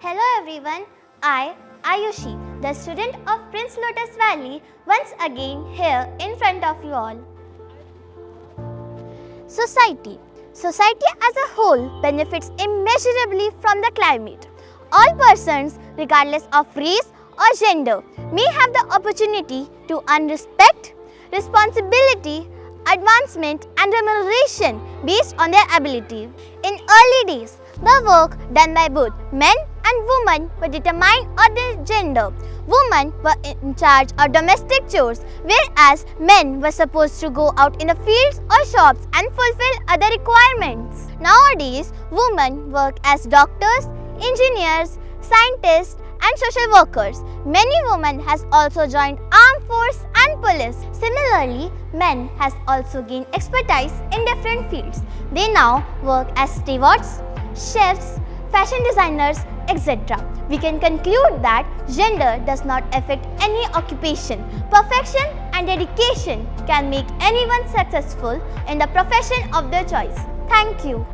Hello everyone, I, Ayushi, the student of Prince Lotus Valley, once again here in front of you all. Society. Society as a whole benefits immeasurably from the climate. All persons, regardless of race or gender, may have the opportunity to earn respect, responsibility, advancement and remuneration based on their ability. In early days, the work done by both men and women were determined on their gender. Women were in charge of domestic chores, whereas men were supposed to go out in the fields or shops and fulfill other requirements. Nowadays, women work as doctors, engineers, scientists and social workers. Many women has also joined armed force and police. Similarly, men has also gained expertise in different fields. They now work as stewards, chefs, fashion designers, etc. We can conclude that gender does not affect any occupation. Perfection and dedication can make anyone successful in the profession of their choice. Thank you.